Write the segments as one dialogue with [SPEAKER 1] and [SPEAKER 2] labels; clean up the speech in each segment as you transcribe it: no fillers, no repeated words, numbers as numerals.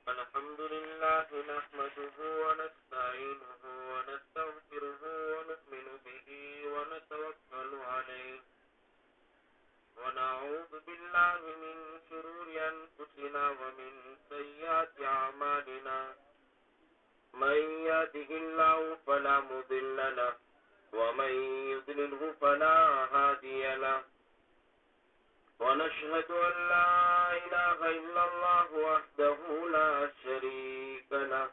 [SPEAKER 1] الحمد لله نحمده ونستعينه ونستغفره ونؤمن به ونتوكل عليه ونعوذ بالله من شرور أنفسنا ومن سيئات أعمالنا من يهده الله فلا مضل له ومن يضلله فلا هادي له ونشهد أن لا إله إلا الله وحده لا شريك له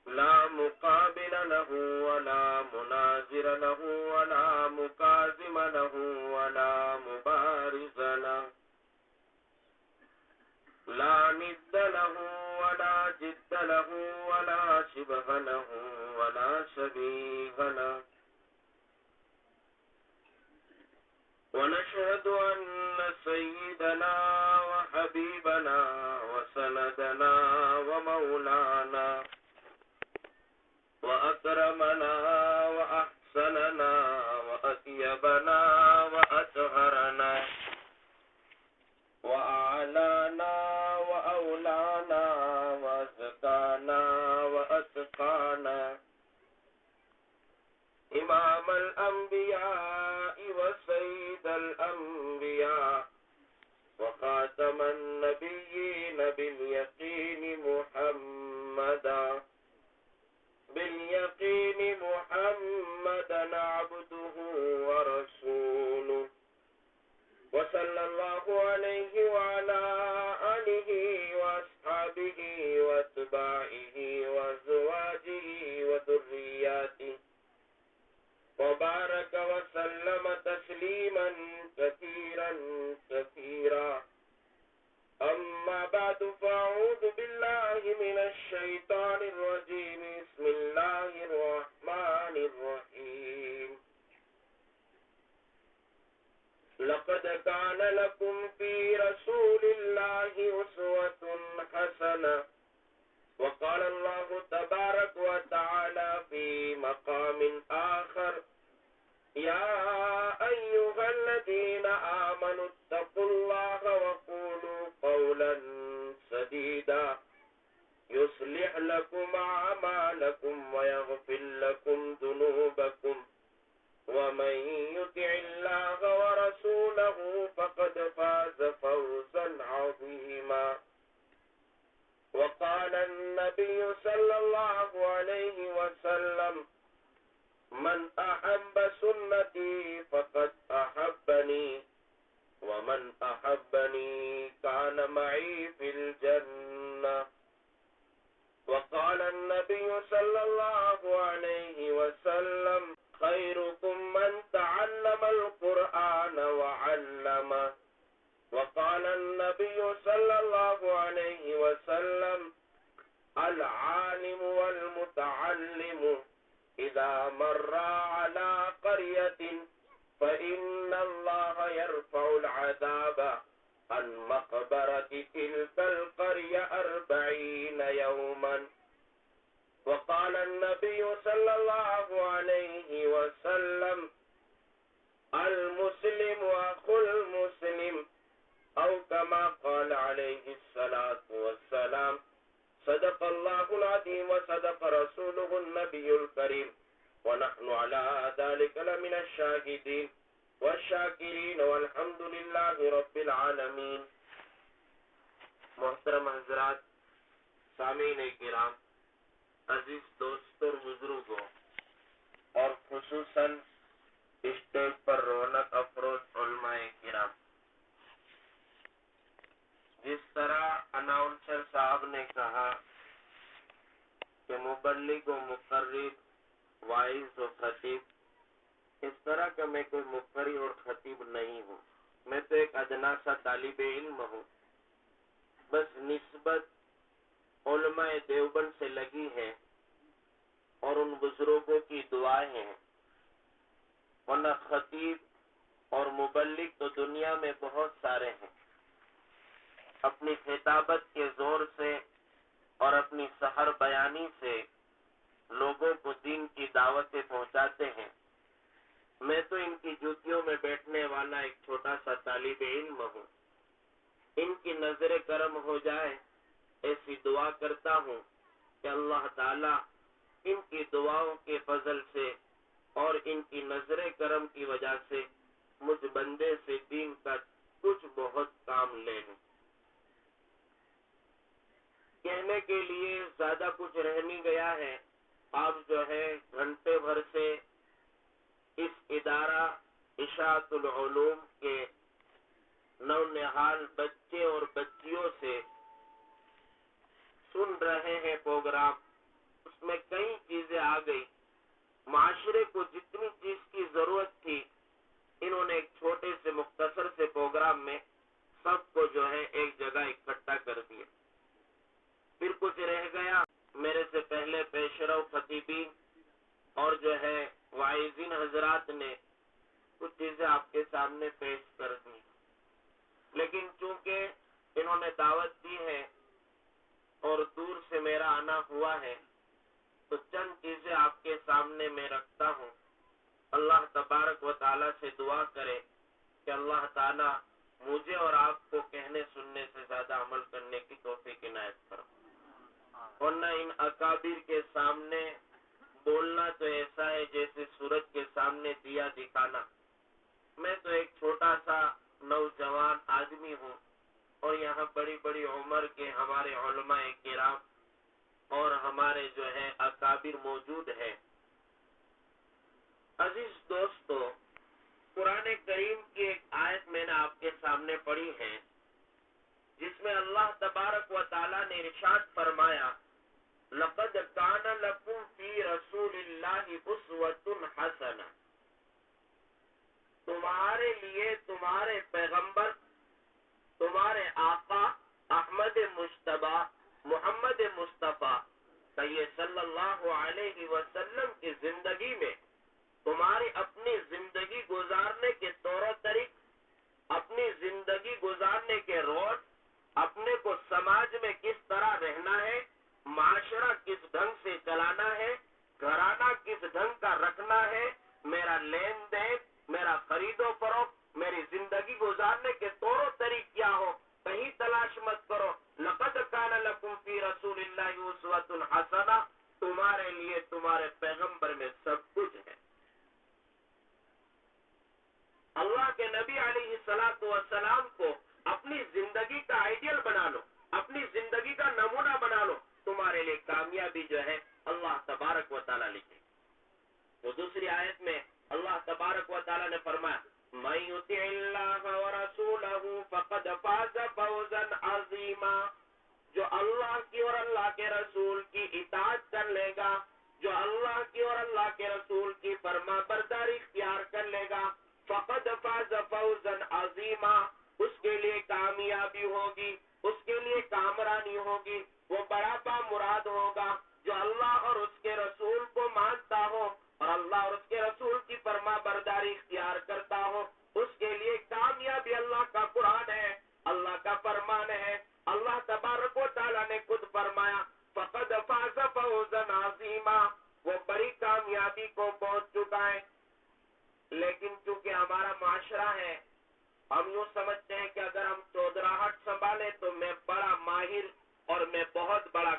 [SPEAKER 1] لا مقابل له ولا مناظر له ولا مكاذم له ولا مبارز له لا ند له ولا جد له ولا شبه له ولا شبيه له ونشهد أن سيدنا وحبيبنا وسندنا ومولانا وأكرمنا وأحسننا وأطيبنا وأطهرنا وأعلانا وأولانا وأزكانا وأتقانا إمام الأنبياء وسيد الأنبياء وخاتم النبيين باليقين محمدا عبده ورسوله وصلى الله عليه وعلى آله وأصحابه وأتباعه وأزواجه وذرياته وبارك وسلم تسليما كثيرا كثيرا أما بعد فأعوذ بالله من الشيطان الرجيم بسم الله الرحمن الرحيم لقد كان لكم في رسول الله أسوة حسنة وقال الله تبارك وتعالى في مقام آخر يا أيها الذين آمنوا اتقوا الله وقولوا قولا سديدا يصلح لكم أعمالكم ويغفر لكم ذنوبكم ومن يطع الله ورسوله فقد فاز فوزا عظيما وقال النبي صلى الله عليه وسلم من أحب سنتي فقد أحبني ومن أحبني كان معي في الجنة وقال النبي صلى الله عليه وسلم خيركم من تعلم القرآن وعلمه وقال النبي صلى الله عليه وسلم العالم والمتعلم إذا مر على قرية فإن الله يرفع العذاب عن مقبرة تلك القرية 40 يوما وقال النبي صلى الله عليه وسلم المسلم أخو المسلم أو كما قال عليه الصلاة والسلام صدق الله العظيم وصدق رسوله النبي الكريم ونحن على ذلك لمن الشاهدين والشاکرین والحمد للہ رب العالمین. محترم حضرات، سامعین کرام، عزیز دوستوں اور بزرگوں، اور خصوصاً اسٹیج پر رونق افروز علماء کرام، جس طرح اناؤنسر صاحب نے کہا کہ مبلغ و مقرر، واعظ و خطیب، اس طرح کا میں کوئی مقرر اور خطیب نہیں ہوں. میں تو ایک ادنا سا طالب علم ہوں. بس نسبت علماء دیوبند سے لگی ہے اور ان بزرگوں کی دعائیں ہیں، ورنہ خطیب اور مبلغ تو دنیا میں بہت سارے ہیں. اپنی خطابت کے زور سے اور اپنی سحر بیانی سے لوگوں کو دین کی دعوتیں پہنچاتے ہیں. میں تو ان کی جوتیوں میں بیٹھنے والا ایک چھوٹا سا طالب علم ہوں. ان کی نظر کرم ہو جائے ایسی دعا کرتا ہوں کہ اللہ تعالیٰ ان کی دعاؤں کے فضل سے اور ان کی نظر کرم کی وجہ سے مجھ بندے سے دین کا کچھ بہت کام لے لوں۔ کہنے کے لیے زیادہ کچھ رہ نہیں گیا ہے۔ آپ جو ہے گھنٹے بھر سے اس ادارہ اشاعت العلوم کے نونہال بچے اور بچیوں سے سن رہے ہیں پروگرام۔ اس میں کئی چیزیں آ گئی۔ معاشرے کو جتنی چیز کی ضرورت تھی انہوں نے ایک چھوٹے سے مختصر سے پروگرام میں سب کو جو ہے ایک جگہ اکٹھا کر دیا۔ پھر کچھ رہ گیا، میرے سے پہلے پیشرو خطیبین اور جو ہے واعظین حضرات نے کچھ چیزیں آپ کے سامنے پیش کر دی، لیکن چونکہ انہوں نے دعوت دی ہے اور دور سے میرا آنا ہوا ہے تو چند چیزیں آپ کے سامنے میں رکھتا ہوں۔ اللہ تبارک و تعالیٰ سے دعا کرے کہ اللہ تعالیٰ مجھے اور آپ کو کہنے سننے سے زیادہ عمل کرنے کی توفیق عنایت کرو۔ ورنہ ان اکابر کے سامنے بولنا تو ایسا ہے جیسے سورج کے سامنے دیا دکھانا۔ میں تو ایک چھوٹا سا نوجوان آدمی ہوں اور یہاں بڑی بڑی عمر کے ہمارے علماء کرام اور ہمارے جو ہے اکابر موجود ہیں۔ عزیز دوستو، قرآن کریم کی ایک آیت میں نے آپ کے سامنے پڑھی ہے جس میں اللہ تبارک و تعالیٰ نے ارشاد فرمایا لَقَدْ كَانَ لَكُمْ فِي رَسُولِ اللَّهِ أُسْوَةٌ حَسَنَةٌ، تمہارے لیے تمہارے پیغمبر، تمہارے آقا احمد مجتبی محمد مصطفیٰ صلی اللہ علیہ وسلم کی زندگی میں تمہاری اپنی زندگی گزارنے کے طور و طریق، اپنی زندگی گزارنے کے روز، اپنے کو سماج میں کس طرح رہنا ہے، معاشرہ کس ڈھنگ سے چلانا ہے، گھرانہ کس ڈھنگ کا رکھنا ہے، میرا لین دین، میرا خرید و فروخت، میری زندگی گزارنے کے طور و طریق کیا ہو، کہیں تلاش مت کرو۔ لقد کان لکم فی رسول اللہ اسوۃ حسنہ، تمہارے لیے تمہارے پیغمبر میں سب کچھ ہے۔ اللہ کے نبی علیہ الصلوۃ والسلام کو اپنی زندگی کا آئیڈیل بنا لو، اپنی زندگی کا نمونہ بنا لو، تمہارے لیے کامیابی جو ہے اللہ تبارک و تعالیٰ لکھے۔ تو دوسری آیت میں اللہ تبارک و تعالیٰ نے فرمایا مَن یُطِعِ اللَّهَ وَرَسُولَهُ فَقَدْ فَازَ فَوْزًا عَظِیمًا، جو اللہ کی اور اللہ کے رسول کی اطاعت کر لے گا، جو اللہ کی اور اللہ کے رسول کی فرما برداری اختیار کر لے گا، فقد فاز فوزا عظیما، اس کے لیے کامیابی ہوگی، اس کے لیے کامرانی ہوگی، وہ بڑا با مراد ہوگا۔ جو اللہ اور اس کے رسول کو مانتا ہو اور اللہ اور اس کے رسول کی فرما برداری اختیار کرتا ہو، اس کے لیے کامیابی اللہ کا قرآن ہے، اللہ کا فرمان ہے۔ اللہ تبارک و تعالیٰ نے خود فرمایا فقد فاز فوزا عظیما، وہ بڑی کامیابی کو پہنچ چکا ہے۔ لیکن چونکہ ہمارا معاشرہ ہے، ہم یوں سمجھتے ہیں کہ اگر ہم چودراہٹ سنبھالیں تو میں بڑا ماہر اور میں بہت بڑا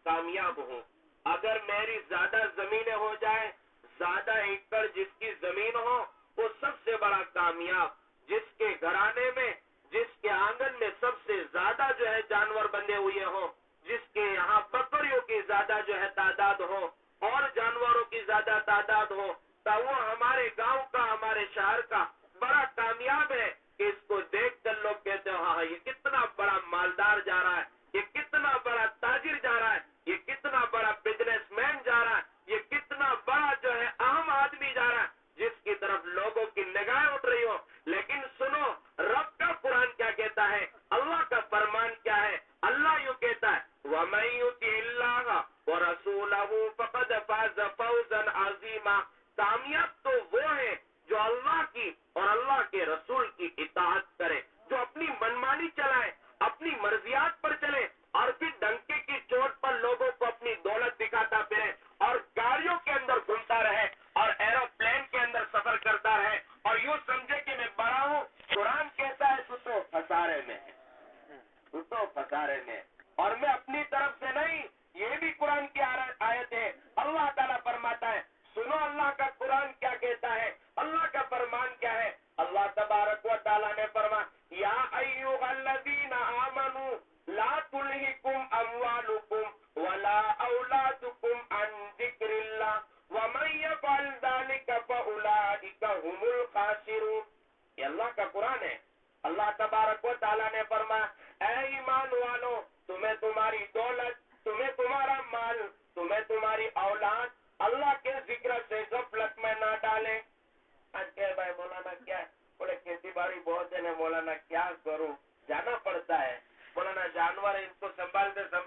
[SPEAKER 1] کامیاب ہوں۔ اگر میری زیادہ زمینیں ہو جائیں، زیادہ ایکڑ جس کی زمین ہو، وہ سب سے بڑا کامیاب۔ جس کے گھرانے میں، جس کے آنگن میں سب سے زیادہ جو ہے جانور بندے ہوئے ہوں، جس کے یہاں بکریوں کی زیادہ جو ہے تعداد ہو اور جانوروں کی زیادہ تعداد ہو، تو وہ ہمارے گاؤں کا، ہمارے شہر کا بڑا کامیاب ہے کہ اس کو دیکھ کر لوگ کہتے ہیں ہاں یہ کتنا بڑا مالدار جا رہا ہے، یہ کتنا بڑا تاجر جا رہا ہے، یہ کتنا بڑا بزنس مین جا رہا ہے، یہ کتنا بڑا جو ہے اہم آدمی جا رہا ہے، جس کی طرف لوگوں کی نگاہیں اٹھ رہی ہو۔ لیکن سنو، رب کا قرآن کیا کہتا ہے، اللہ کا فرمان کیا ہے؟ اللہ یوں کہتا ہے وَمَن يُطِعِ اللَّهَ وَرَسُولَهُ فَقَدْ فَازَ فَوْزًا عَظِیمًا،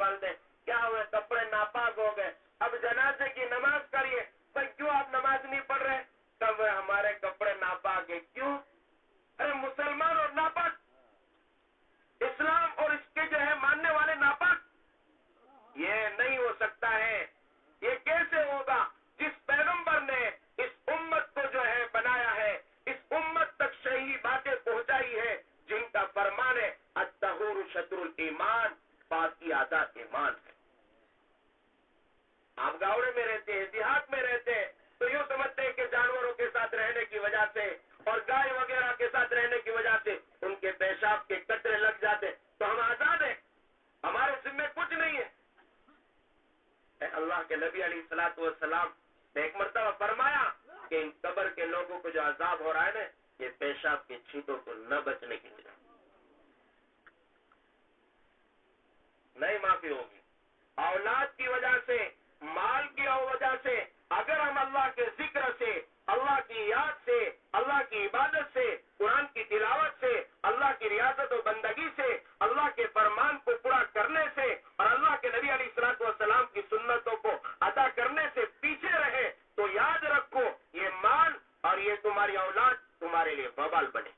[SPEAKER 1] سوال دیں کیا ہوئے کپڑے ناپاک ہو گئے اب جنازے کی نماز کریے بھائی کیوں آپ نماز نہیں پڑھ رہے تب ہمارے کپڑے ناپاک ہیں کیوں ارے مسلمان اور ناپاک اسلام اور اس کے جو ہے ماننے والے ناپاک یہ نہیں ہو سکتا ہے یہ کیسے ہوگا جس پیغمبر نے اس امت کو جو ہے بنایا ہے اس امت تک صحیح باتیں پہنچائی ہے جن کا فرمان ہے الطہور شطر الایمان پاکی آدھا ایمان ہے آپ گاؤں میں رہتے ہیں دیہات میں رہتے ہیں تو یوں سمجھتے ہیں کہ جانوروں کے ساتھ رہنے کی وجہ سے اور گائے وغیرہ کے ساتھ رہنے کی وجہ سے ان کے پیشاب کے قطرے لگ جاتے تو ہم آزاد ہیں ہمارے ذمہ کچھ نہیں ہے اللہ کے نبی علیہ الصلوۃ والسلام نے ایک مرتبہ فرمایا کہ ان قبر کے لوگوں کو جو عذاب ہو رہا ہے نا یہ پیشاب کے چھینٹوں کو نہ بچنے کی وجہ نہیں معافی ہوگی اولاد کی وجہ سے مال کی وجہ سے اگر ہم اللہ کے ذکر سے اللہ کی یاد سے اللہ کی عبادت سے قرآن کی تلاوت سے اللہ کی ریاضت و بندگی سے اللہ کے فرمان کو پورا کرنے سے اور اللہ کے نبی علیہ الصلوۃ والسلام کی سنتوں کو ادا کرنے سے پیچھے رہے تو یاد رکھو یہ مال اور یہ تمہاری اولاد تمہارے لیے وبال بنے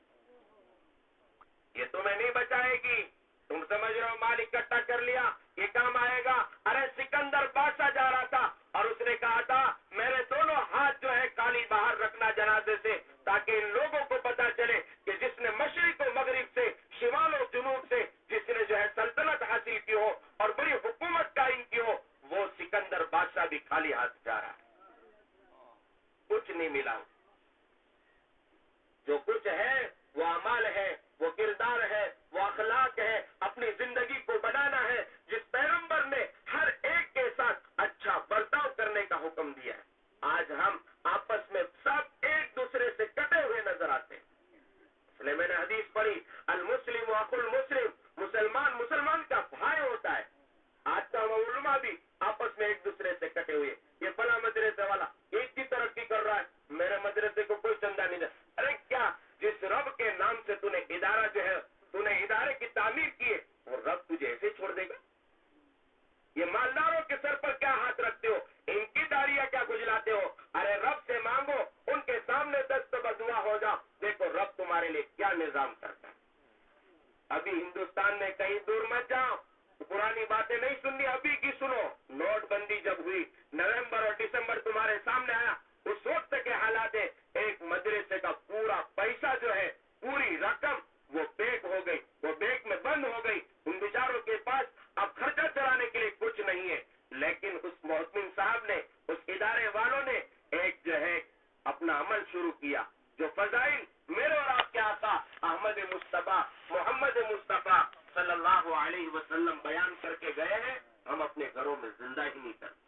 [SPEAKER 1] یہ تمہیں نہیں بچائے گی تم سمجھ رہے ہو مال اکٹھا کر لیا یہ کام آئے گا ارے سکندر بادشاہ جا رہا تھا اور اس نے کہا تھا میرے دونوں ہاتھ جو ہے کالی باہر رکھنا جنازے سے تاکہ ان لوگوں کو پتا چلے کہ جس نے مشرق و مغرب سے شمال و جنوب سے جس نے جو ہے سلطنت حاصل کی ہو اور بڑی حکومت قائم کی ہو وہ سکندر بادشاہ بھی خالی ہاتھ جا رہا ہے کچھ نہیں ملا جو کچھ ہے وہ اعمال ہے وہ کردار ہے وہ اخلاق ہے اپنی زندگی کو بنانا ہے جس پیغمبر نے ہر ایک کے ساتھ اچھا برتاؤ کرنے کا حکم دیا ہے آج ہم آپس میں سب ایک دوسرے سے کٹے ہوئے نظر آتے ہیں اس لیے میں نے حدیث پڑھی المسلم اخو المسلم مسلمان مسلمان کا بھائی ہوتا ہے آج کا علماء بھی آپس میں ایک دوسرے سے کٹے ہوئے یہ فلاں مدرسے والا ایک کی ترقی کر رہا ہے میرے مدرسے کو کوئی چندہ نہیں دے ارے کیا جس رب کے نام سے تو نے ادارہ جو ہے تو نے ادارے کی تعمیر کی ہے وہ رب تجھے ایسے چھوڑ دے گا یہ مالداروں کے سر پر کیا ہاتھ رکھتے ہو ان کی داڑیاں کیا کھجلاتے ہو ارے رب سے مانگو ان کے سامنے دست بدعا ہو جاؤ دیکھو رب تمہارے لیے کیا نظام کرتا ہے ابھی ہندوستان میں کہیں دور مت جاؤ پرانی باتیں نہیں سننی ابھی کی سنو نوٹ بندی جب ہوئی نومبر اور دسمبر تمہارے سامنے آیا اس وقت کے حالات ہے ایک مدرسے کا پورا پیسہ جو ہے پوری رقم وہ بیک ہو گئی وہ بیک میں بند ہو گئی ان بیچاروں کے پاس اب خرچہ چلانے کے لیے کچھ نہیں ہے لیکن اس محتمم صاحب نے اس ادارے والوں نے ایک جو ہے اپنا عمل شروع کیا جو فضائل میرے اور آپ کے آقا احمد مصطفیٰ محمد مصطفیٰ صلی اللہ علیہ وسلم بیان کر کے گئے ہیں ہم اپنے گھروں میں زندہ ہی نہیں کرتے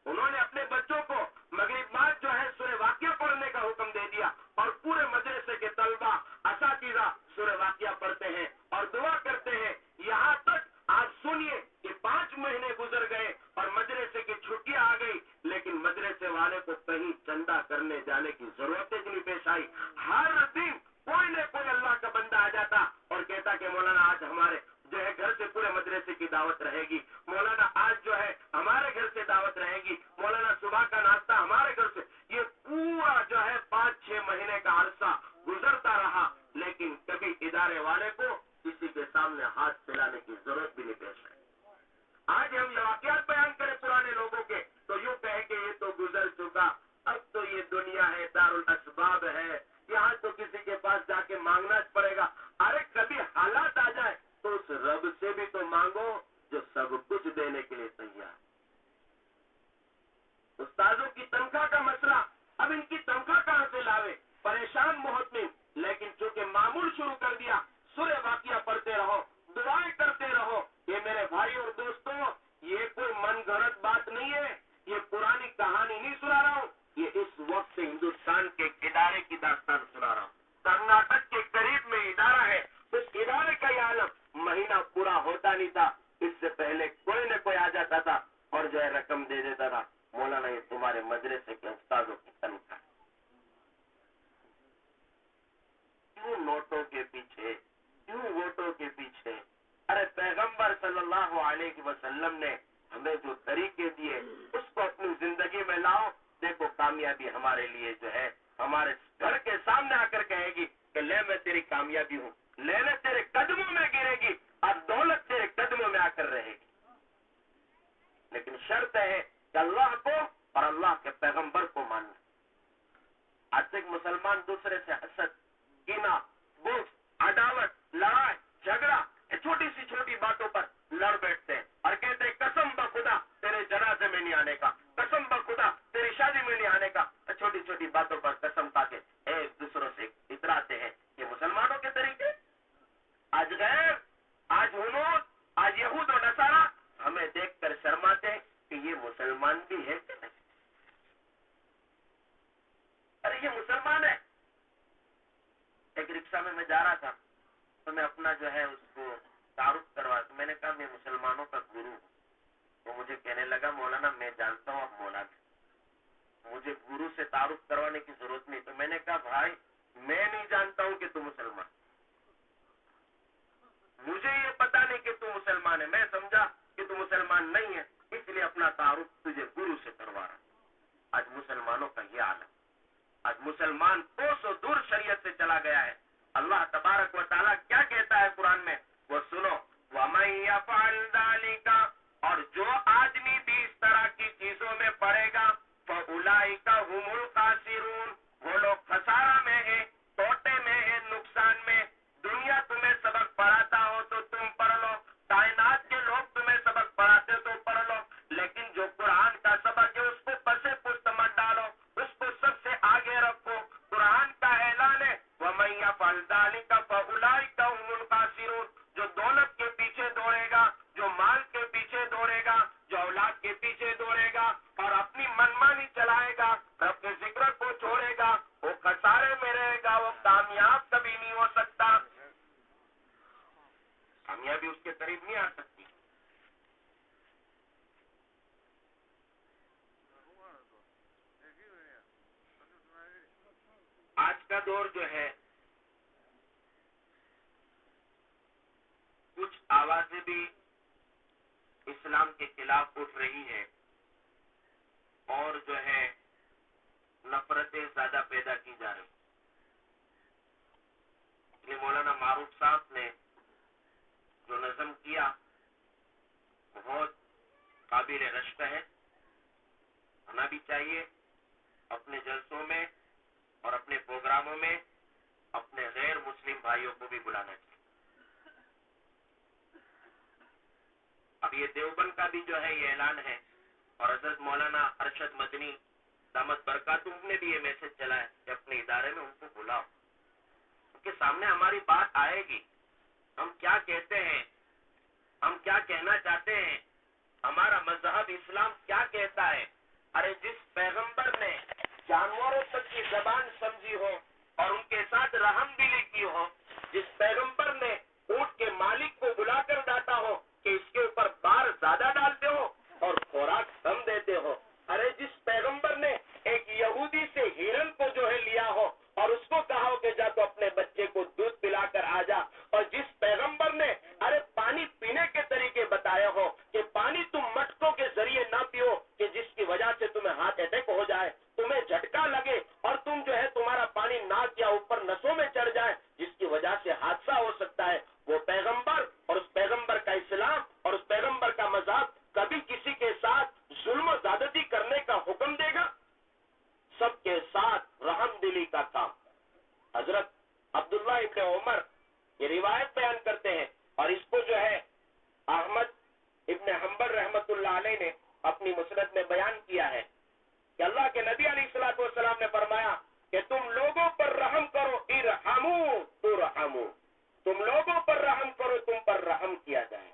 [SPEAKER 1] انہوں نے اپنے بچوں کو مغرب بعد جو ہے سورہ واقعہ پڑھنے کا حکم دے دیا اور پورے مدرسے کے طلبہ اساتذہ سورہ واقعہ پڑھتے ہیں اور دعا کرتے ہیں یہاں تک آپ سنیے کہ 5 مہینے گزر گئے اور مدرسے کی چھٹیاں آ گئی لیکن مدرسے والے کو کہیں چندہ کرنے جانے کی ضرورت ہی نہیں پیش آئی ہر دن کوئی نہ کوئی اللہ کا بندہ آ جاتا اور کہتا کہ مولانا آج ہمارے جو ہے گھر سے پورے مدرسے کی دعوت رہے گی مولانا آج جو ہے ہمارے گھر سے دعوت رہے گی مولانا صبح کا ناشتہ ہمارے گھر سے یہ پورا جو ہے 5-6 مہینے کا عرصہ گزرتا رہا لیکن کبھی ادارے والے کو کسی کے سامنے ہاتھ پھیلانے کی ضرورت بھی نہیں پیش آئی آج ہم یہ واقعات بیان کریں پرانے لوگوں کے تو یوں کہیں کہ یہ تو گزر چکا اب تو یہ دنیا ہے دارالاسباب ہے یہاں تو کسی کے پاس جا کے مانگنا پڑے گا ارے کبھی حالات آ جائے تو اس رب سے بھی تو مانگو جو سب کچھ دینے کے لیے تیار استادوں کی تنخواہ کا مسئلہ اب ان کی تنخواہ کہاں سے لاوے پریشان محتمم لیکن چونکہ معمول شروع کر دیا سورہ واقعہ پڑھتے رہو دعائیں کرتے رہو یہ میرے بھائی اور دوستوں یہ کوئی من گھڑت بات نہیں ہے یہ پرانی کہانی نہیں سنا رہا ہوں یہ اس وقت ہندوستان کے ادارے کی داستان سنا رہا ہوں کرناٹک کے قریب میں ادارہ ہے اس ادارے کا یہ عالم مہینہ پورا ہوتا نہیں تھا اس سے پہلے کوئی نہ کوئی آ جاتا تھا اور جو ہے رقم دے دیتا تھا مولانا یہ تمہارے مدرسے پیغمبر صلی اللہ علیہ وسلم نے ہمیں جو طریقے دیے اس کو اپنی زندگی میں لاؤ. دیکھو کامیابی ہمارے لیے جو ہے ہمارے گھر کے سامنے آ کر کہے گی کہ لے میں تیری کامیابی ہوں, لینے تیرے قدموں میں گرے گی اور دولت تیرے قدموں میں آ کر رہے گی. لیکن شرط ہے کہ اللہ کو اور اللہ کے پیغمبر کو ماننا. آج تک مسلمان دوسرے سے حسد, کینہ, بغض, عداوت, لڑائی, جھگڑا, چھوٹی سی چھوٹی باتوں پر لڑ بیٹھتے ہیں اور کہتے ہیں قسم بخدا تیرے جنازے میں نہیں آنے کا, قسم بخدا تیری شادی میں نہیں آنے کا. چھوٹی چھوٹی باتوں پر قسم کھا کے ایک دوسروں سے اتراتے ہیں. یہ مسلمانوں کے طریقے. آج غیر, آج ہنود, آج یہود و نصارا ہمیں دیکھ کر شرماتے ہیں کہ یہ مسلمان بھی ہے کہ نہیں. ارے یہ مسلمان ہے. ایک رکشا میں جا رہا تھا تو میں اپنا جو ہے اس کو تعارف کروا, تو میں نے کہا میں مسلمانوں کا گرو ہوں. وہ مجھے کہنے لگا مولانا میں جانتا ہوں آپ مولانا, مجھے گرو سے تعارف کروانے کی ضرورت نہیں. تو میں نے کہا بھائی میں نہیں جانتا ہوں کہ تم مسلمان, مجھے یہ پتا نہیں کہ تم مسلمان ہے. میں سمجھا کہ تم مسلمان نہیں ہے, اس لیے اپنا تعارف تجھے گرو سے کروا رہا ہوں. آج مسلمانوں کا یہ حال ہے. آج مسلمان کوسوں دور شریعت سے چلا گیا ہے. اللہ تبارک و تعالیٰ کیا کہتا ہے قرآن میں, وہ سنو, وَمَن يَفْعَلْ ذَلِكَ, اور جو آدمی بھی اس طرح کی چیزوں میں پڑے گا, فَأُولَئِكَ هُمُ الْخَاسِرُونَ, وہ لوگ خسارہ میں ہیں, توٹے میں ہیں, نقصان میں. دنیا تمہیں سبق پڑھاتا ہو تو تم پڑھ لو, کائنات کے لوگ تمہیں سبق پڑھاتے تو پڑھ لو, لیکن جو قرآن کا سبق ہے اس کو پسے پشت مت ڈالو, اس کو سب سے آگے رکھو. قرآن کا اعلان ہے وَمَن يَفْعَلْ ذَلِكَ فَأُولَئِكَ هُمُ الْخَاسِرُونَ. جو دولت کے پیچھے دوڑے گا, جو مال کے پیچھے دوڑے گا, جو اولاد کے پیچھے دوڑے گا اور اپنی منمانی چلائے گا, رب کے ذکر کو چھوڑے گا, وہ خسارے میں رہے گا, وہ کامیاب کبھی نہیں ہو سکتا. کامیابی اس کے قریب نہیں آ سکتی. آج کا دور جو ہے کچھ آوازیں بھی اسلام کے خلاف اٹھ رہی ہے اور جو ہے نفرتیں زیادہ پیدا کی جا رہی. یہ مولانا معروف صاحب نے جو نظم کیا بہت قابل رشک ہے. ہونا بھی چاہیے اپنے جلسوں میں اور اپنے پروگراموں میں اپنے غیر مسلم بھائیوں کو بھی بلانا چاہیے. اب یہ دیوبند کا بھی جو ہے یہ اعلان ہے اور حضرت مولانا ارشد مدنی دامت برکاتہم نے بھی یہ میسج چلایا کہ اپنے ادارے میں ان کو بلاؤ, ان کے سامنے ہماری بات آئے گی, ہم کیا کہتے ہیں, ہم کیا کہنا چاہتے ہیں, ہمارا مذہب اسلام کیا کہتا ہے. ارے جس پیغمبر نے جانوروں تک کی زبان سمجھی ہو اور ان کے ساتھ رحم دلی کی ہو, جس پیغمبر نے اونٹ کے مالک کو بلا کر ڈانٹا ہو کہ اس کے اوپر بار زیادہ ڈالتے ہو اور خوراک کم دیتے ہو, ارے جس پیغمبر نے ایک یہودی سے ہرن کو جو ہے لیا ہو اور اس کو کہا ہو کہ جا تو اپنے بچے کو دودھ پلا کر آ جا, اور جس پیغمبر نے ارے پانی پینے کے طریقے بتایا ہو کہ پانی تم مٹکوں کے ذریعے نہ پیو کہ جس کی وجہ سے تمہیں ہارٹ اٹیک ہو جائے, تمہیں جھٹکا لگے اور تم جو ہے تمہارا پانی ناک یا اوپر نسوں میں چڑھ جائے جس کی وجہ سے حادثہ ہو سکتا ہے, وہ پیغمبر اور اس پیغمبر کا اسلام اور اس پیغمبر کا مذہب کبھی کسی کے ساتھ ظلم و زیادتی کرنے کا حکم دے گا؟ سب کے ساتھ رحم دلی کا کام. حضرت عبداللہ ابن عمر یہ روایت بیان کرتے ہیں اور اس کو جو ہے احمد ابن حنبل رحمت اللہ علیہ نے اپنی مسند میں بیان کیا ہے کہ اللہ کے نبی علیہ الصلوۃ والسلام نے فرمایا کہ تم لوگوں پر رحم کرو, ارحموا ترحموا, تم لوگوں پر رحم کرو تم پر رحم کیا جائے,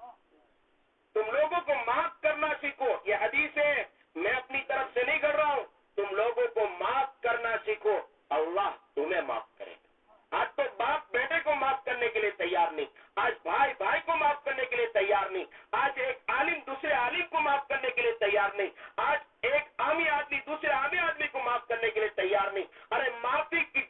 [SPEAKER 1] تم لوگوں کو معاف کرنا سیکھو. یہ حدیث ہے, میں اپنی طرف سے نہیں کر رہا ہوں, تم لوگوں کو معاف کرنا سیکھو, اللہ تمہیں معاف کرے گا. آج تو باپ بیٹے کو معاف کرنے کے لیے تیار نہیں, آج بھائی بھائی کو معاف کرنے کے لیے تیار نہیں, آج ایک عالم دوسرے عالم کو معاف کرنے کے لیے تیار نہیں, آج ایک عامی آدمی دوسرے عامی آدمی کو معاف کرنے کے لیے تیار نہیں. ارے معافی کی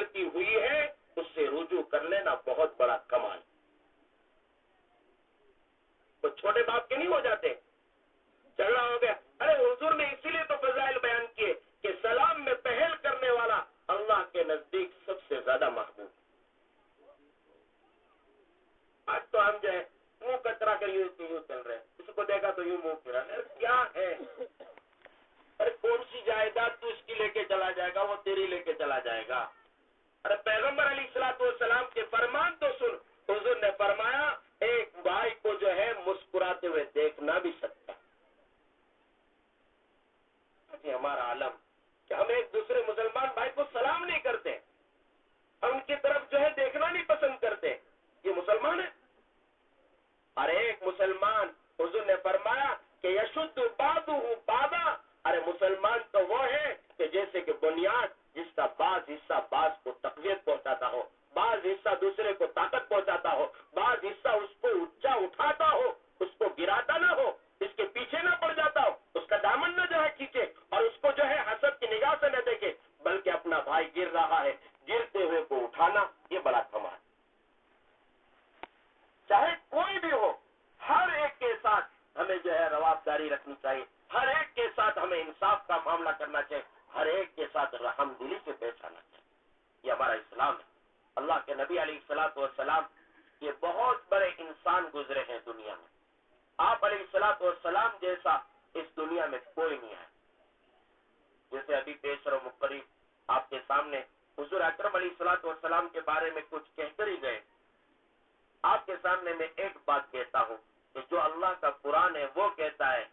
[SPEAKER 1] غلطی ہوئی ہے اس سے رجوع کر لینا بہت بڑا کمال. تو چھوٹے باپ کے نہیں ہو جاتے, جھگڑا ہو گیا, ارے حضور نے اسی لیے تو فضائل بیان کیے کہ سلام میں پہل کرنے والا اللہ کے نزدیک سب سے زیادہ محبوب. آج تو ہم جو ہے منہ کترا کر یوں چل رہے ہیں, کسی کو دیکھا تو یوں منہ پھرا, کیا ہے, ارے کون سی جائیداد تو اس کی لے کے چلا جائے گا, وہ تیری لے کے چلا جائے گا. ارے پیغمبر علیہ الصلوۃ والسلام کے فرمان تو سن. حضور نے فرمایا ایک بھائی کو جو ہے مسکراتے ہوئے دیکھنا بھی سکتا. ہمارا عالم کہ ہم ایک دوسرے مسلمان بھائی کو سلام نہیں کرتے, ہم ان کی طرف جو ہے دیکھنا نہیں پسند کرتے. یہ مسلمان ہے. ارے ایک مسلمان, حضور نے فرمایا کہ یشد بعضہ بعضا, ارے مسلمان تو وہ ہے کہ جیسے کہ بنیاد جس کا بعض حصہ بعض کو تقویت پہنچاتا ہو, بعض حصہ دوسرے کو طاقت پہنچاتا ہو, بعض حصہ اس کو اونچا اٹھاتا ہو, اس کو گراتا نہ ہو, اس کے پیچھے نہ پڑ جاتا ہو, اس کا دامن نہ جو ہے کھینچے اور اس کو جو ہے حسد کی نگاہ سے نہ دیکھے, بلکہ اپنا بھائی گر رہا ہے گرتے ہوئے کو اٹھانا, یہ بڑا کمال. چاہے کوئی بھی ہو, ہر ایک کے ساتھ ہمیں جو ہے رواداری رکھنی چاہیے, ہر ایک کے ساتھ ہمیں انصاف کا معاملہ کرنا چاہیے, ہر ایک کے ساتھ رحم دلی سے پیش آنا چاہیے. یہ ہمارا اسلام ہے. اللہ کے نبی علیہ الصلوۃ والسلام یہ بہت بڑے انسان گزرے ہیں دنیا میں. آپ علیہ الصلوۃ والسلام جیسا اس دنیا میں کوئی نہیں ہے. جیسے ابھی پیش رو مقرب آپ کے سامنے حضور اکرم علیہ الصلوۃ والسلام کے بارے میں کچھ کہہ کر ہی گئے. آپ کے سامنے میں ایک بات کہتا ہوں کہ جو اللہ کا قرآن ہے وہ کہتا ہے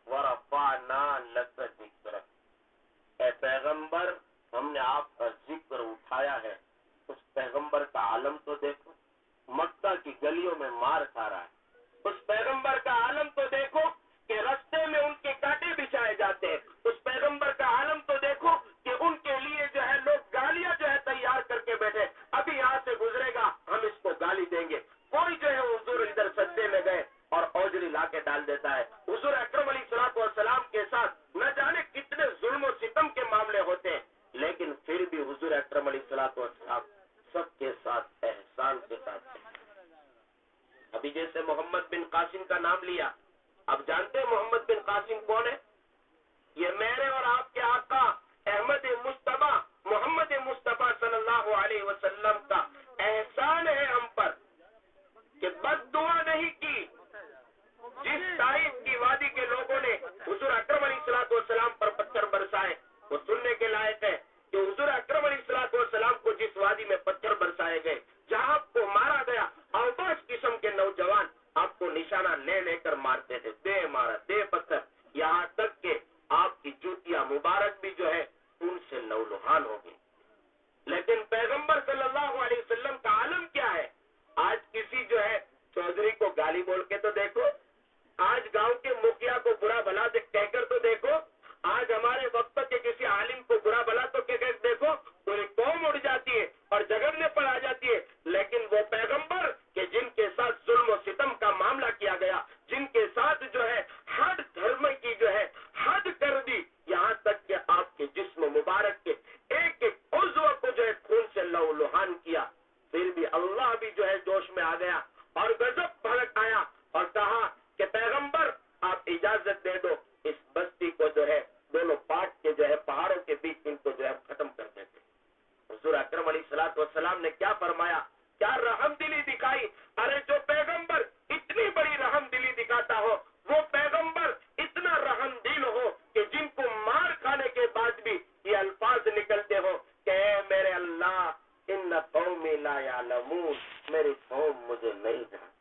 [SPEAKER 1] وَرَفَعْنَا لَكَ ذِكْرَكَ, اے پیغمبر ہم نے آپ کا ذکر اٹھایا ہے. اس پیغمبر کا عالم تو دیکھو, مکہ کی گلیوں میں مار کھا رہا ہے. اس پیغمبر کا عالم تو دیکھو کہ رستے میں ان کے کانٹے بچھائے جاتے ہیں. اس پیغمبر کا عالم تو دیکھو کہ ان کے لیے جو ہے لوگ گالیاں جو ہے تیار کر کے بیٹھے, ابھی یہاں سے گزرے گا ہم اس کو گالی دیں گے. کوئی جو ہے حضور ادھر سجدے میں گئے اور اوجری لا کے ڈال دیتا ہے. حضور اکرم علیہ الصلوۃ والسلام کے ساتھ نہ جانے کتنے ظلم و ستم کے معاملے ہوتے ہیں, لیکن پھر بھی حضور اکرم علیہ الصلوۃ والسلام سب کے ساتھ احسان کے ساتھ ہیں. ابھی جیسے محمد بن قاسم کا نام لیا, اب جانتے ہیں محمد بن قاسم کون ہے؟ یہ میرے اور آپ کے آقا احمد مصطفیٰ محمد مصطفیٰ صلی اللہ علیہ وسلم کا احسان ہے ہم پر کہ بد دعا نہیں کی. جس طائف کی وادی کے لوگوں نے حضور اکرم علیہ الصلوۃ والسلام پر پتھر برسائے, وہ سننے کے لائق ہے کہ حضور اکرم علیہ الصلوۃ والسلام کو جس وادی میں پتھر برسائے گئے, جہاں آپ کو مارا گیا, اوباش قسم کے نوجوان آپ کو نشانہ لے لے کر مارتے تھے, دے مارا دے پتھر, یہاں تک کہ آپ کی جوتیاں مبارک بھی جو ہے ان سے لہولہان ہو گئی. لیکن پیغمبر صلی اللہ علیہ وسلم کا عالم کیا ہے؟ آج کسی جو ہے چودھری کو گالی بول کے تو دیکھو, آج گاؤں کے مکھیا کو برا بھلا کہہ کر تو دیکھو, آج ہمارے وقت کے کسی عالم کو برا بھلا تو کہہ کر دیکھو, پوری قوم اڑ جاتی ہے اور جگڑنے پر آ جاتی ہے. لیکن وہ پیغمبر کہ جن کے ساتھ ظلم و ستم کا معاملہ کیا گیا, جن کے ساتھ جو ہے حد دھرم کی جو ہے حد کر دی, یہاں تک کہ آپ کے جسم مبارک کے ایک ایک عضو کو جو ہے خون سے لہولہان کیا, پھر بھی اللہ بھی جو ہے جوش میں آ گیا اور غضب بھڑک آیا اور کہا کہ پیغمبر آپ اجازت دے دو, اس بستی کو جو ہے دونوں پاٹ کے جو ہے پہاڑوں کے بیچ ان کو جو ہے ختم کر دیتے. حضور اکرم علیہ الصلوۃ والسلام نے کیا فرمایا, کیا رحم دلی دکھائی. ارے جو پیغمبر اتنی بڑی رحم دلی دکھاتا ہو, وہ پیغمبر اتنا رحم دل ہو کہ جن کو مار کھانے کے بعد بھی یہ الفاظ نکلتے ہو کہ اے میرے اللہ ان قومی لا یعلمون, میری قوم مجھے نہیں جانتی.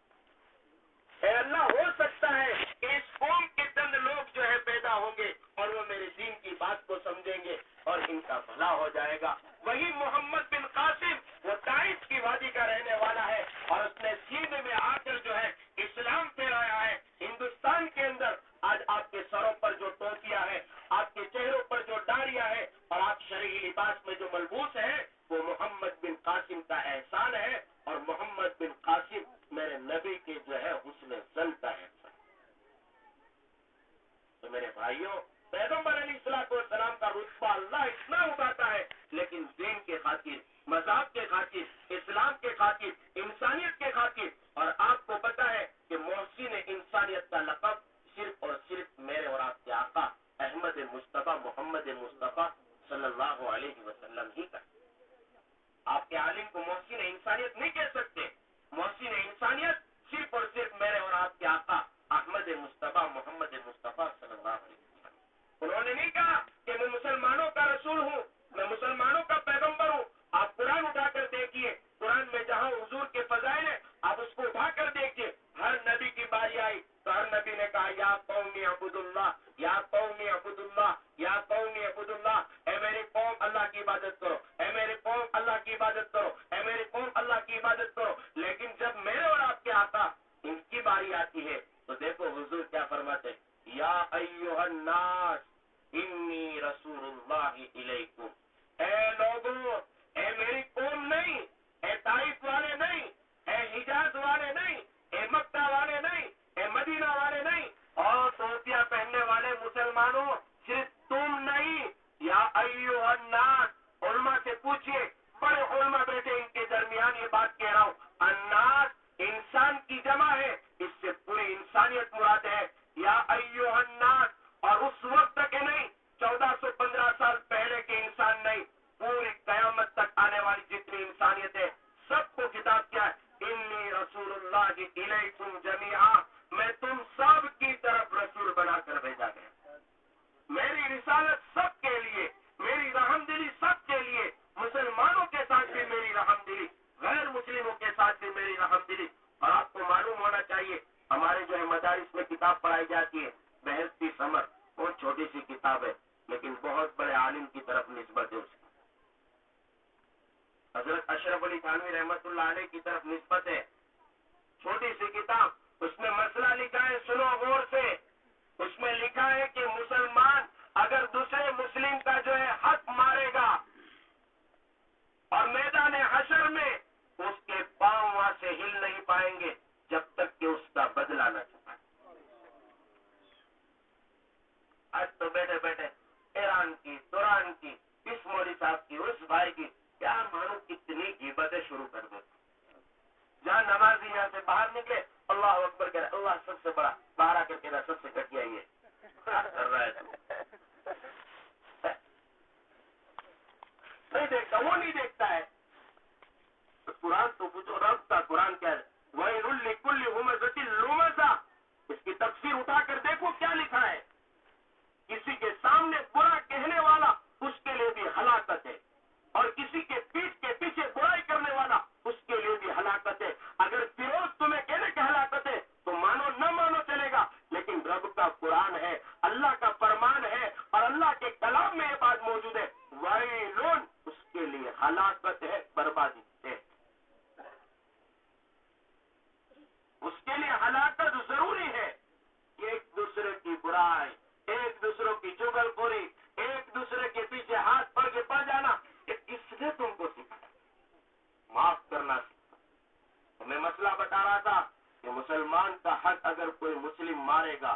[SPEAKER 1] اے اللہ ہو سکتا ہے کہ اس قوم کے چند لوگ جو ہے پیدا ہوں گے اور وہ میرے دین کی بات کو سمجھیں گے اور ان کا بھلا ہو جائے گا. وہی محمد بن قاسم وہ طائف کی وادی کا رہنے والا ہے اور اس نے سیندھ میں آ کر جو ہے اسلام پھیلایا ہے. ہندوستان کے اندر آج آپ کے سروں پر جو ٹوپیاں ہے, آپ کے چہروں پر جو داڑیاں ہے اور آپ شرعی لباس میں جو ملبوس ہے, وہ محمد بن قاسم کا احسان ہے. اور محمد بن قاسم میرے نبی کے جو ہے حسن زن کا احسان. تو میرے بھائیوں, پیغمبر علیہ الصلوۃ والسلام کا رتبہ اللہ اتنا اٹھاتا ہے, لیکن دین خاطر, مذہب کے خاطر, اسلام کے خاطر, انسانیت کے خاطر. اور آپ کو پتا ہے کہ محسن انسانیت کا لقب صرف اور صرف میرے اور آپ کے آقا احمد مصطفیٰ محمد مصطفیٰ صلی اللہ علیہ وسلم ہی کا. آپ کے عالم کو محسن انسانیت نہیں کہہ سکتے. محسن انسانیت صرف اور صرف میرے اور آپ کے آقا احمد مصطفیٰ محمد مصطفیٰ صلی اللہ علیہ وسلم. انہوں نے نہیں کہا کہ میں مسلمانوں کا رسول ہوں, میں مسلمانوں کا پیغمبر ہوں. آپ قرآن اٹھا کر دیکھیے, قرآن میں جہاں حضور کے فضائل ہیں آپ اس کو اٹھا کر دیکھیے. ہر نبی کی باری آئی تو ہر نبی نے کہا یا قومی عبد اللہ, یا قومی عبد اللہ, یا قومی عبد اللہ. اے میری قوم اللہ کی عبادت کرو, اے میری قوم اللہ کی عبادت کرو, اے میری قوم اللہ کی عبادت کرو. لیکن جب میرے اور آپ کے آقا ان کی باری آتی ہے تو دیکھو حضور کیا فرماتے, یا ایھا الناس انی رسول اللہ الیکم. اے لوگوں, اے میری قوم نہیں, اے طائف والے نہیں, اے حجاز والے نہیں, اے مکہ والے نہیں, اے مدینہ والے نہیں, اور ٹوپیاں پہننے والے مسلمانوں, صرف تم نہیں, یا ایھا الناس. علماء سے پوچھئے, بڑے علماء بیٹھے ان کے درمیان یہ بات کہہ رہا ہوں. الناس انسان کی جمع ہے, اس سے پوری انسانیت مراد ہے. یا ایھا الناس, اور اس وقت کے نہیں, 1415 سال پہلے کے انسان نہیں, پوری قیامت تک آنے والی جتنی انسانیت ہے سب کو خطاب کیا ہے, انی رسول اللہ الیکم جمیعا. میں تم سب کی طرف رسول بنا کر بھیجا گیا. میری رسالت سب کے لیے, میری رحم دلی سب کے لیے, مسلمانوں کے ساتھ بھی میری رحم دلی, غیر مسلموں کے ساتھ بھی میری رحم دلی. اور آپ کو معلوم ہونا چاہیے ہمارے جو ہے مدارس میں کتاب پڑھائی جاتی ہے بہشتی ثمر, بہت چھوٹی سی کتاب ہے لیکن بہت بڑے عالم کی طرف نسبت ہے اس کی. حضرت اشرف علی تھانوی رحمت اللہ علیہ کی طرف نسبت ہے. چھوٹی سی کتاب, اس میں مسئلہ لکھا ہے, سنو غور سے. اس میں لکھا ہے کہ مسلمان اگر دوسرے مسلم کا جو ہے حق مارے گا اور میدان حشر میں اس کے پاؤں وہاں سے ہل نہیں پائیں گے جب تک کہ اس کا بدلہ نہ چکائے. آج تو بیٹھے بیٹھے ایران کی, دوران کی, اس مولوی صاحب کی, اس بھائی کی, کیا مانو کتنی غیبتیں شروع کر دیں. جہاں نمازی یہاں سے باہر نکلے اللہ اکبر کہہ رہا, اللہ سب سے بڑا, باہر آ کر کہہ رہا سب سے گھٹیا یہ کر رہا ہے. نہیں دیکھتا, وہ نہیں دیکھتا ہے. قرآن تو پوچھو رب کا قرآن کیا ہے, وَيْلٌ لِّكُلِّ هُمَزَةٍ لُمَزَةٍ. اس کی تفسیر اٹھا کر دیکھو کیا لکھا ہے. کسی کے سامنے برا کہنے والا اس کے لیے بھی ہلاکت ہے, اور کسی کے پیٹھ کے پیچھے برائی کرنے والا اس کے لیے بھی ہلاکت ہے. اگر فیروز تمہیں کہنے کی ہلاکت ہے تو مانو نہ مانو چلے گا, لیکن رب کا قرآن ہے, اللہ کا فرمان ہے, اور اللہ کے کلام میں یہ بات موجود ہے, وَيْلٌ, اس کے لیے ہلاکت ہے, بربادی ہے. اس کے لیے ہلاکت ضروری ہے. ایک دوسرے کی برائی, ایک دوسروں کی چگل خوری, ایک دوسرے کے پیچھے ہاتھ پڑ کے پڑ جانا, کہ کس نے تم کو سکھایا؟ معاف کرنا سکھا. میں مسئلہ بتا رہا تھا کہ مسلمان کا حق اگر کوئی مسلم مارے گا,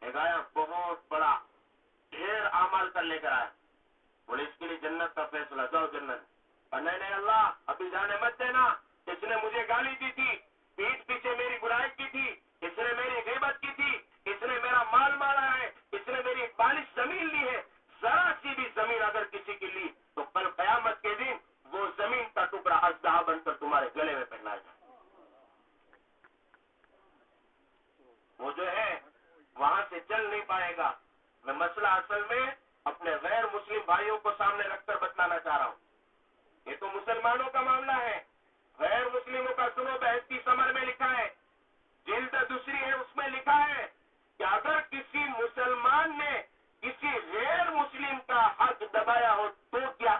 [SPEAKER 1] ایک آیا بہت بڑا ڈھیر اعمال کر لے کر آیا, بولے اس کے لیے جنت کا فیصلہ, جاؤ جنت. اور نہیں اللہ ابھی جانے مت دینا, اس نے مجھے گالی دی تھی, پیٹھ پیچھے میری برائی کی تھی, اس نے میری غیبت کی تھی, اس نے میرا مال مارا ہے, اس نے میری بالش زمین لی ہے. ذرا سی بھی زمین اگر کسی کی لی تو کل قیامت کے دن وہ زمین کا ٹکڑا اژدہا بن کر تمہارے گلے میں پہنایا جائے. وہ جو ہے وہاں سے چل نہیں پائے گا. میں مسئلہ اصل میں اپنے غیر مسلم بھائیوں کو سامنے رکھ کر بتلانا چاہ رہا ہوں. یہ تو مسلمانوں کا معاملہ ہے, غیر مسلموں کا سنو. بہشتی ثمر میں لکھا ہے, جلد دوسری ہے, اس میں لکھا ہے کہ اگر کسی مسلمان نے کسی غیر مسلم کا حق دبایا ہو تو کیا,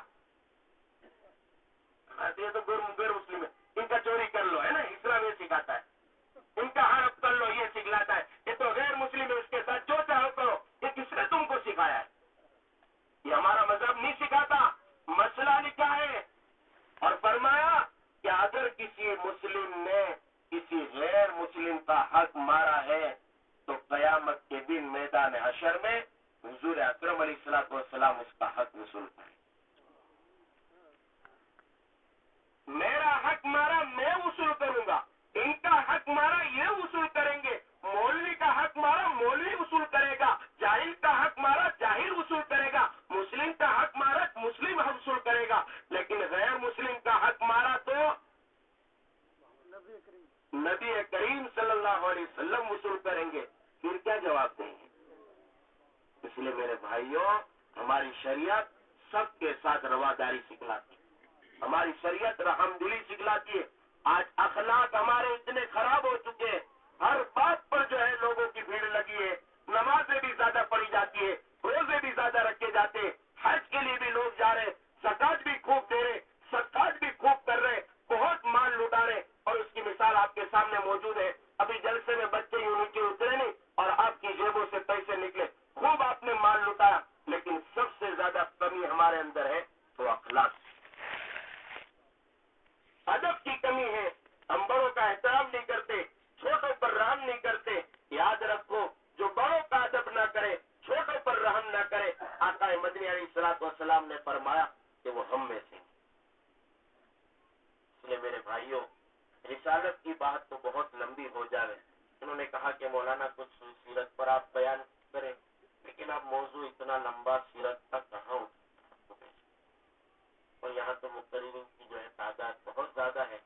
[SPEAKER 1] یہ تو غیر مسلم ہے, ان کا چوری کر لو, ہے نا, اسلام یہ سکھاتا ہے. ان کا ہڑپ کر لو, یہ سکھلاتا ہے. یہ تو غیر مسلم ہے, اس کے ساتھ جو چاہو کرو. یہ کس نے تم کو سکھایا ہے؟ یہ ہمارا مذہب نہیں سکھاتا. مسئلہ لکھا ہے اور فرمایا کہ اگر کسی مسلم نے کسی غیر مسلم کا حق مارا ہے تو قیامت کے دن میدان حشر میں حضور اکرم علیہ الصلوۃ والسلام اس کا حق وصول کریں. شریعت سب کے ساتھ رواداری سکھلاتی ہے، ہماری شریعت رحم دلی سکھلاتی ہے. آج اخلاق ہمارے اتنے خراب ہو چکے ہیں، ہر بات پر جو ہے لوگوں کی بھیڑ لگی ہے، نمازیں بھی زیادہ پڑھی جاتی ہے، روزے بھی زیادہ رکھے جاتے ہیں، حج کے لیے بھی لوگ جا رہے، زکات بھی خوب دے رہے، صدقات بھی خوب کر رہے، بہت مال لٹا رہے. اور اس کی مثال آپ کے سامنے موجود ہے. ابھی جلسے میں بچے یوں نیچے اترے نہیں اور آپ کی جیبوں سے پیسے نکلے، خوب آپ نے مال لٹایا، لیکن سب سے زیادہ کمی ہمارے اندر ہے تو اخلاق، ادب کی کمی ہے. ہم بڑوں کا احترام نہیں کرتے، چھوٹوں پر رحم نہیں کرتے. یاد رکھو، جو بڑوں کا ادب نہ کرے، چھوٹوں پر رحم نہ کرے، آقا مدنی علیہ الصلوۃ والسلام نے فرمایا کہ وہ ہم میں سے. اس لیے میرے بھائیوں، رسالت کی بات تو بہت لمبی ہو جائے. انہوں نے کہا کہ مولانا کچھ سیرت پر آپ بیان کریں، لیکن اب موضوع اتنا لمبا سیرت تک کہاں اٹھا، اور یہاں تو مقررین کی جو ہے تعداد بہت زیادہ ہے.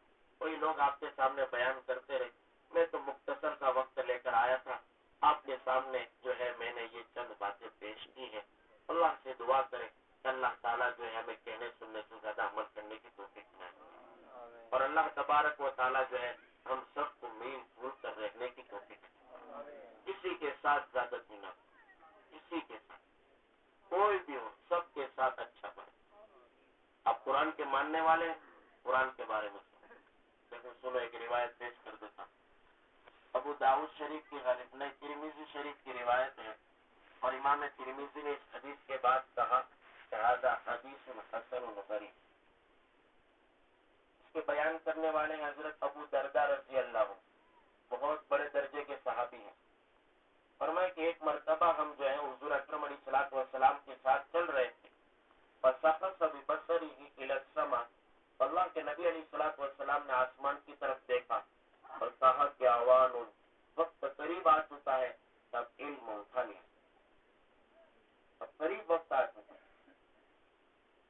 [SPEAKER 1] کوئی لوگ آپ کے سامنے بیان کرتے رہے. میں تو مختصر کا وقت لے کر آیا تھا آپ کے سامنے، جو ہے میں نے یہ چند باتیں پیش کی ہیں. اللہ سے دعا کریں کہ اللہ تعالیٰ جو ہے ہمیں کہنے سننے سے زیادہ عمل کرنے کی توفیق دے، اور اللہ تبارک و تعالیٰ جو ہے ہم سب کو مل جل کر رہنے کی توفیق دے. کسی کے ساتھ زیادتی نہ، کسی کے ساتھ کوئی بھی ہو، سب کے ساتھ اچھا بنے. آپ قرآن کے ماننے والے ہیں، قرآن کے بارے میں لیکن سنو ایک روایت پیش کر دیتا. ابو داؤد شریف کی غالب نہیں، ترمذی شریف کی روایت ہے، اور امام ترمذی نے اس حدیث کے بعد کہا کہ ھذا حدیث حسن غریب. اس کے بیان کرنے والے حضرت ابو درداء رضی اللہ عنہ، بہت بڑے درجے کے صحابی ہیں. فرمایا کہ ایک مرتبہ ہم جو ہے حضور اکرم علیہ الصلوۃ والسلام کے ساتھ چل رہے تھے. فسقط ببصره الى السماء، اللہ کے نبی علیہ الصلوۃ والسلام نے آسمان کی طرف دیکھا اور کہا کہ اوان وقت قریب آ چکا ہے، تب علم اٹھا لیا، اب قریب وقت آ چکا ہے،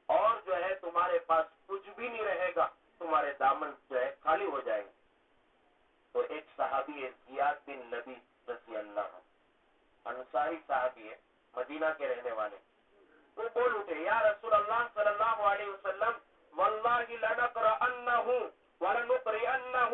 [SPEAKER 1] اور جو ہے تمہارے پاس کچھ بھی نہیں رہے گا، تمہارے دامن جو ہے خالی ہو جائیں گے. تو ایک صحابی ہے زیاد بن نبی رضی اللہ عنہ، انصاری صحابی ہے، مدینہ کے رہنے والے. وہ بول اٹھے، یا رسول اللہ صلی اللہ علیہ وسلم، واللہ لنقرأنہ ولنقرئنہ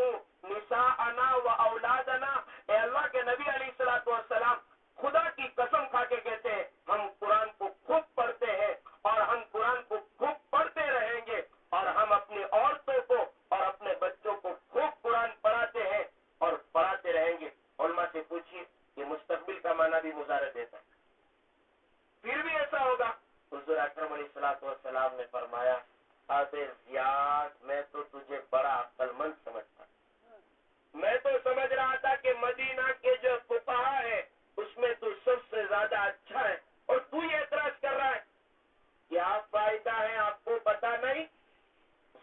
[SPEAKER 1] نساءنا واولادنا. اے اللہ کے نبی علیہ الصلوۃ والسلام، خدا کی قسم کھا کے کہتے ہیں ہم قرآن کو خوب پڑھتے ہیں اور ہم قرآن کو خوب پڑھتے رہیں گے، اور ہم اپنی عورتوں کو اور اپنے بچوں کو خوب قرآن پڑھاتے ہیں اور پڑھاتے رہیں گے. علماء سے پوچھیے، یہ مستقبل کا معنی بھی مظاہرہ دیتا ہے، پھر بھی ایسا ہوگا. حضور اکرم علیہ الصلوۃ والسلام نے فرمایا، ابے زیاد، میں تو تجھے بڑا عقل مند سمجھتا، میں تو سمجھ رہا تھا کہ مدینہ کے جو فقہا ہے اس میں تو سب سے زیادہ اچھا ہے، اور تو یہ اعتراض کر رہا ہے. کیا فائدہ ہے آپ کو پتا نہیں؟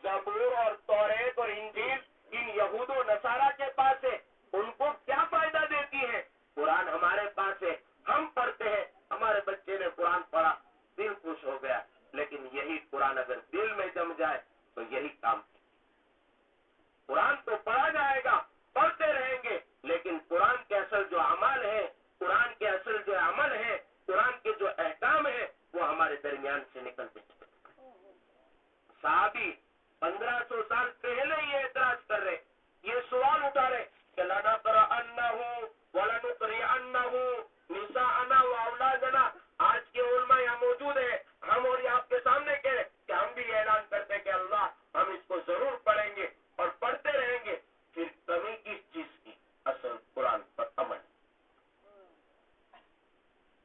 [SPEAKER 1] زبور اور توریت اور انجیل ان یہود و نصارہ کے پاس ہے، ان کو کیا فائدہ دیتی ہے؟ قرآن ہمارے پاس ہے، ہم پڑھتے ہیں، ہمارے بچے نے قرآن پڑھا، دل خوش ہو گیا. لیکن یہی قرآن اگر دل میں جم جائے تو یہی کام ہے. قرآن تو پڑھا جائے گا، پڑھتے رہیں گے، لیکن قرآن کے اصل جو اعمال ہے، قرآن کے اصل جو عمل ہے، قرآن کے جو احکام ہے، وہ ہمارے درمیان سے نکلتے چلے. صحابی 1500 سال پہلے یہ اعتراض کر رہے، یہ سوال اٹھا رہے کہ لنقرأنہ ولنقرئنہ نساءنا واولادنا. آج کے علماء یہاں موجود ہیں، ہم اور یہ آپ کے سامنے کہہ رہے کہ ہم بھی اعلان کرتے ہیں کہ اللہ ہم اس کو ضرور پڑھیں گے اور پڑھتے رہیں گے. پھر کمی کس چیز کی؟ اصل قرآن پر عمل.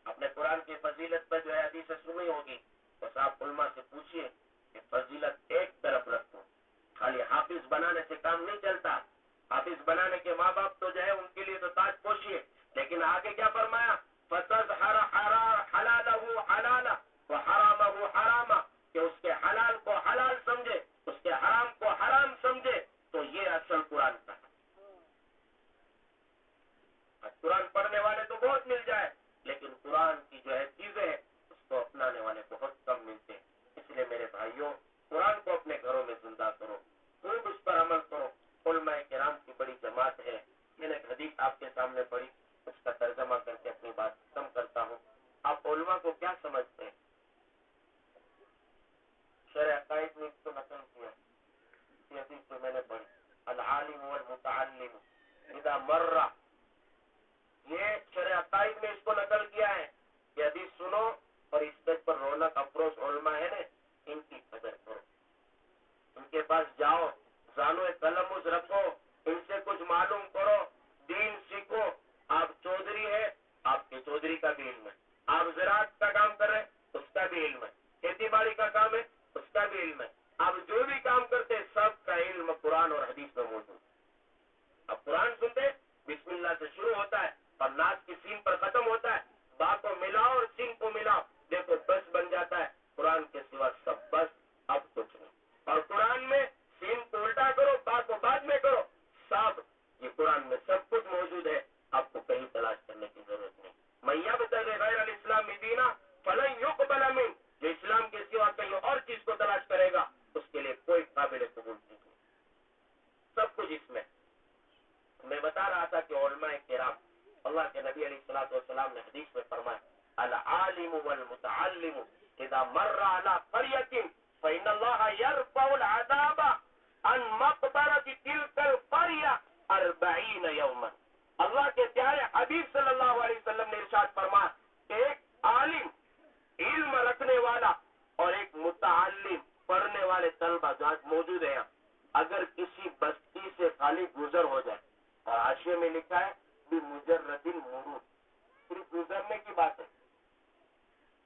[SPEAKER 1] اپنے قرآن کی فضیلت پر جو ہے حدیث سنی ہوگی، بس آپ علماء سے پوچھیے کہ فضیلت ایک طرف رکھو، خالی حافظ بنانے سے کام نہیں چلتا. حافظ بنانے کے ماں باپ تو جو ہے ان کے لیے تو تاج پوشیے، لیکن آگے کیا فرمایا؟ فَتَظْهَرَ حَلَالَهُ حَلَالًا وَحَرَامَهُ حَرَامًا، کہ اس کے حلال کو حلال سمجھے، اس کے حرام کو حرام سمجھے. تو یہ اصل قرآن کا ہے. قرآن پڑھنے والے تو بہت مل جائے، لیکن قرآن کی جو ہے چیزیں ہیں اس کو اپنانے والے بہت کم ملتے ہیں. اس لیے میرے بھائیوں، قرآن کو اپنے گھروں میں زندہ کرو، خوب اس پر عمل کرو. علماء کرام کی بڑی جماعت ہے. میں نے ایک حدیث آپ کے سامنے پڑھی، اس کا ترجمہ کر کے اپنی بات ختم کرتا ہوں. آپ علماء کو کیا سمجھتے ہیں؟ علم ہے. اب جو بھی کام کرتے سب کا علم قرآن اور حدیث میں موجود. اب قرآن سنتے بسم اللہ سے شروع ہوتا ہے اور ناس کی سین پر ختم ہوتا ہے. با کو ملاؤ اور سین کو ملاؤ, دیکھو بس بن جاتا ہے. قرآن کے سوا سب بس, اب کچھ نہیں. اور قرآن میں سین کو الٹا کرو, با کو بعد میں کرو, سب یہ قرآن میں سب کچھ موجود ہے. آپ کو کہیں تلاش کرنے کی ضرورت نہیں. من یبتغی غیر الاسلام دینا فلن یقبل منہ, جو اسلام کے سوا کہیں اور چیز کو تلاش کرے گا اس کے لیے کوئی قابل قبول نہیں. سب کچھ اس میں. میں بتا رہا تھا کہ علماء کرام, اللہ کے نبی علیہ الصلوۃ والسلام نے حدیث میں فرمایا العالم والمتعلم اذا مر على قرية فإن الله يرفع العذاب عن مقبرة تلك القرية 40 يوما. اللہ کے پیارے حبیب صلی اللہ علیہ وسلم نے ارشاد فرمایا ایک عالم علم رکھنے والا اور ایک متعلم پڑھنے والے طلبہ جو آج موجود ہیں, اگر کسی بستی سے خالی گزر ہو جائے, اور حاشیے میں لکھا ہے بمجرد المرور, صرف گزرنے کی بات ہے,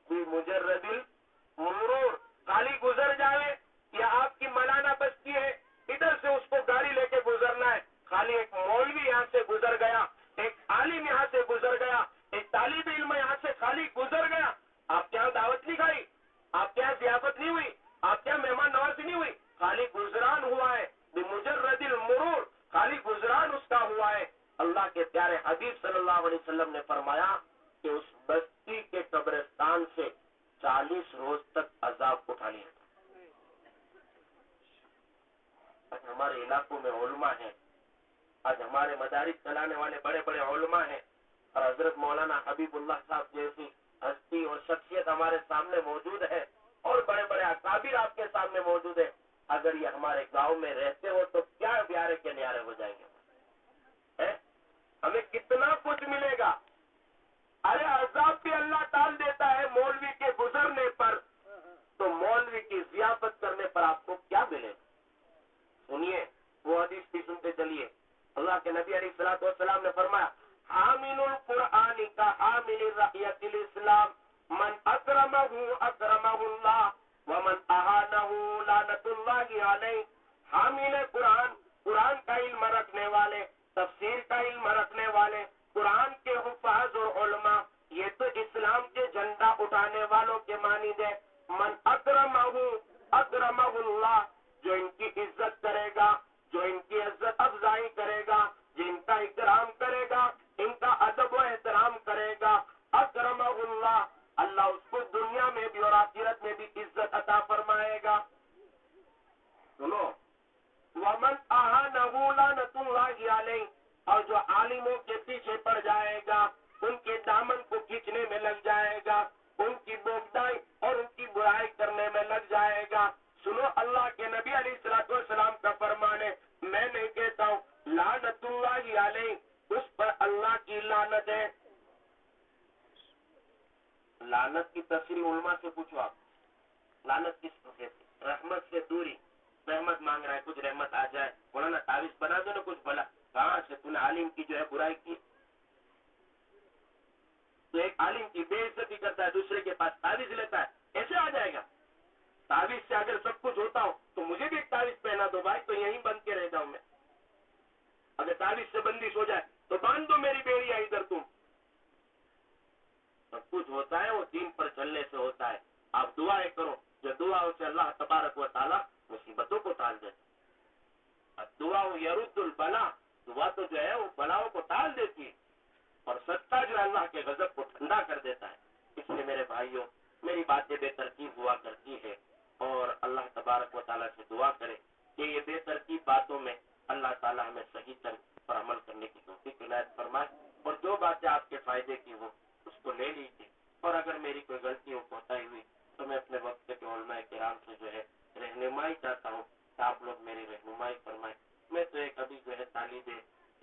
[SPEAKER 1] بمجرد المرور, خالی گزر جائے, یا آپ کی مولانا بستی ہے ادھر سے اس کو گاڑی لے کے گزرنا ہے, خالی ایک مولوی یہاں سے گزر گیا, ایک عالم یہاں سے گزر گیا, ایک طالب علم یہاں سے خالی گزر گیا, آپ کے یہاں دعوت نہیں کھائی, آپ کے یہاں ضیافت نہیں ہوئی, آپ کے یہاں مہمان نوازی نہیں ہوئی, خالی گزران ہوا ہے, بمجرد المرور, خالی گزران اس کا ہوا ہے. اللہ کے پیارے حبیب صلی اللہ علیہ وسلم نے فرمایا کہ اس بستی کے قبرستان سے 40 روز تک عذاب اٹھا لیا. آج ہمارے علاقوں میں علماء ہیں, آج ہمارے مدارس چلانے والے بڑے بڑے علماء ہیں, اور حضرت مولانا حبیب اللہ صاحب جیسی ہستی اور شخصیت ہمارے سامنے موجود ہے, اور بڑے بڑے اکابر آپ کے سامنے موجود ہے. اگر یہ ہمارے گاؤں میں رہتے ہو تو کیا پیارے کے نیارے ہو جائیں گے, ہمیں کتنا کچھ ملے گا. ارے عذاب بھی اللہ ٹال دیتا ہے مولوی کے گزرنے پر, تو مولوی کی ضیافت کرنے پر آپ کو کیا ملے گا. سنیے وہ حدیث بھی سنتے چلیے. اللہ کے نبی علیہ الصلوۃ والسلام نے فرمایا حامل القرآن کا حامل رعیت الاسلام من اکرمہ اکرمہ اللہ ومن اہانہ لعنت اللہ علیہ. حامل قرآن, قرآن کا علم رکھنے والے, تفسیر کا علم رکھنے والے, قرآن کے حفاظ اور علماء, یہ تو اسلام کے جھنڈا اٹھانے والوں کے مانند ہے. من اکرمہ اکرمہ اللہ, جو ان کی عزت کرے گا, جو ان کی عزت افزائی کرے گا, جن کا اکرام کرے گا, ان کا ادب و احترام کرے گا, اکرمہ اللہ, اللہ اس کو دنیا میں بھی اور آخرت میں بھی عزت عطا فرمائے گا. سنو, ومن اہانہ لعنت اللہ علیہ, اور جو عالموں کے پیچھے پڑ جائے گا, ان کے دامن کو کھینچنے میں لگ جائے گا, ان کی بوگدائی اور ان کی برائی کرنے میں لگ جائے گا. سنو اللہ کے نبی علیہ الصلوۃ والسلام کا فرمان ہے, میں نہیں کہتا ہوں, لعنت اللہ علیہ, اس پر اللہ کی لعنت ہے. لعنت کی تفسیر علماء سے پوچھو آپ, لعنت کس کو کہتے؟ رحمت سے دوری, رحمت مانگ رہا ہے, کچھ رحمت آ جائے, مولانا تعویذ بنا دو نا کچھ بھلا, کہاں سے تم نے عالم کی جو ہے برائی کی. تو ایک عالم کی بے عزتی کرتا ہے, دوسرے کے پاس تعویذ لیتا ہے, ایسے آ جائے گا. تعویذ سے اگر سب کچھ ہوتا ہو تو مجھے بھی ایک تعویذ پہنا دو بھائی, تو یہیں بند کے رہ جاؤں میں. اگر تعویذ سے بندش ہو جائے تو باندھ دو میری بیڑیاں ادھر. تم سب کچھ ہوتا ہے وہ دین پر چلنے سے ہوتا ہے. آپ دعائیں کرو, جو دعاؤں سے اللہ تبارک و تعالیٰ مصیبتوں کو ٹال دیتا. دعا یرد البلا, دعا تو جو ہے وہ بلاؤں کو ٹال دیتی ہے, اور صدقہ جو ہے اللہ کے غضب کو ٹھنڈا کر دیتا ہے. اس لیے میرے بھائیوں, میری باتیں بے ترتیب ہوا کرتی ہے, اور اللہ تبارک و تعالیٰ سے دعا کرے کہ یہ بے ترتیب باتوں میں اللہ تعالیٰ ہمیں صحیح طرح پر عمل کرنے کی توفیق عنایت فرمائے, اور جو باتیں آپ کے فائدے کی ہو اس کو لے لیجیے. اور اگر میری کوئی غلطی ہو, کوتاہی ہوئی, تو میں اپنے وقت کے علماء کرام سے جو ہے رہنمائی چاہتا ہوں کہ آپ لوگ میری رہنمائی فرمائیں. میں تو ایک ابھی جو ہے طالب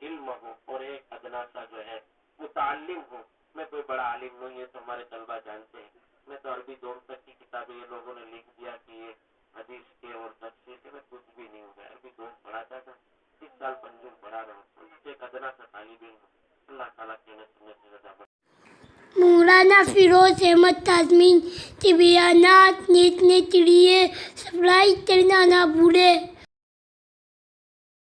[SPEAKER 1] علم ہوں, اور ایک ادنا سا جو ہے متعلم ہوں. میں کوئی بڑا عالم نہیں, یہ تو ہمارے طلبہ جانتے ہیں. میں تو عربی دور تک کی کتابیں یہ لوگوں نے لکھ دیا کہ یہ حدیث کے اور تفسیر کے, میں کچھ بھی نہیں ہوں. میں عربی دور پڑھاتا تھا, 30 سال پنجم پڑھا رہا ہوں. ایک ادنا سا طالب علم ہوں. اللہ تعالیٰ کے نصیب سے زیادہ.
[SPEAKER 2] مولانا فیروز احمد تازمین کہ بیانات نیت نے چڑیے سبسکرائب کرنا نہ بھولے.